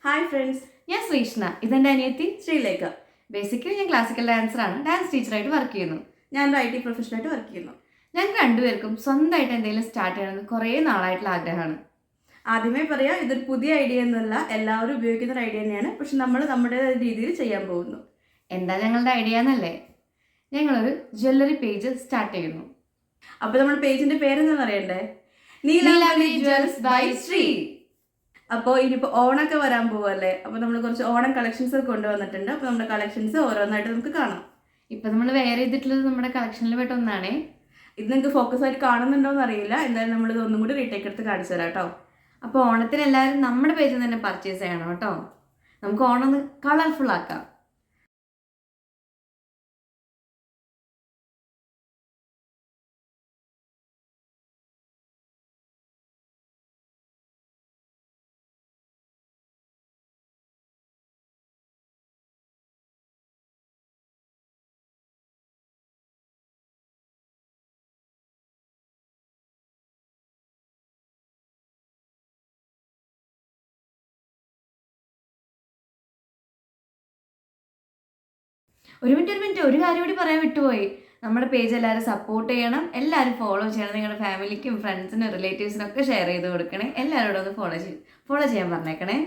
Hi friends, ഞാൻ ശ്രീഷ്ണ. ഇതെൻ്റെ അനിയത്തി ശ്രീലേഖ. ബേസിക്കലി ഞാൻ ക്ലാസിക്കൽ ഡാൻസറാണ്. ഡാൻസ് ടീച്ചറായിട്ട് വർക്ക് ചെയ്യുന്നു. ഞാനൊരു IT പ്രൊഫഷണലായിട്ട് വർക്ക് ചെയ്യുന്നു. ഞങ്ങൾക്ക് രണ്ടുപേർക്കും സ്വന്തമായിട്ട് എന്തെങ്കിലും സ്റ്റാർട്ട് ചെയ്യണമെന്ന് കുറേ നാളായിട്ടുള്ള ആഗ്രഹമാണ്. ആദ്യമേ പറയാം, ഇതൊരു പുതിയ ഐഡിയ എന്നല്ല, എല്ലാവരും ഉപയോഗിക്കുന്ന ഒരു ഐഡിയ തന്നെയാണ്. പക്ഷെ നമ്മൾ നമ്മുടെ രീതിയിൽ ചെയ്യാൻ പോകുന്നു. എന്താ ഞങ്ങളുടെ ഐഡിയ എന്നല്ലേ? ഞങ്ങളൊരു ജ്വല്ലറി പേജ് സ്റ്റാർട്ട് ചെയ്യുന്നു. അപ്പോൾ നമ്മുടെ പേജിന്റെ പേരെന്താണെന്ന് അറിയണ്ടേ? നീലാംബരി ജ്വൽസ് ബൈ ശ്രീ. അപ്പോൾ ഇനിയിപ്പോൾ ഓണമൊക്കെ വരാൻ പോവല്ലേ, അപ്പോൾ നമ്മൾ കുറച്ച് ഓണം കളക്ഷൻസ് കൊണ്ടുവന്നിട്ടുണ്ട്. അപ്പോൾ നമ്മുടെ കളക്ഷൻസ് ഓരോന്നായിട്ട് നമുക്ക് കാണാം. ഇപ്പം നമ്മൾ വെയർ ചെയ്തിട്ടുള്ളത് നമ്മുടെ കളക്ഷനിൽ പെട്ട ഒന്നാണേ. ഇത് നിങ്ങൾക്ക് ഫോക്കസ് ആയിട്ട് കാണുന്നുണ്ടോയെന്ന് അറിയില്ല. എന്തായാലും നമ്മളിത് ഒന്നും കൂടി റീടേക്ക് എടുത്ത് കാണിച്ചു തരാം കേട്ടോ. അപ്പോൾ ഓണത്തിന് എല്ലാവരും നമ്മുടെ പേജിൽ നിന്ന് തന്നെ പർച്ചേസ് ചെയ്യണം കേട്ടോ. നമുക്ക് ഓണം ഒന്ന് കളർഫുൾ ആക്കാം. ഒരു മിനിറ്റ് ഒരു കാര്യം കൂടി പറയാൻ വിട്ടുപോയി. നമ്മുടെ പേജ് എല്ലാവരും സപ്പോർട്ട് ചെയ്യണം, എല്ലാവരും ഫോളോ ചെയ്യണം. നിങ്ങളുടെ ഫാമിലിക്കും ഫ്രണ്ട്സിനും റിലേറ്റീവ്സിനും ഒക്കെ ഷെയർ ചെയ്ത് കൊടുക്കണേ. എല്ലാവരോടും ഒന്ന് ഫോളോ ചെയ്യാൻ പറഞ്ഞേക്കണേ.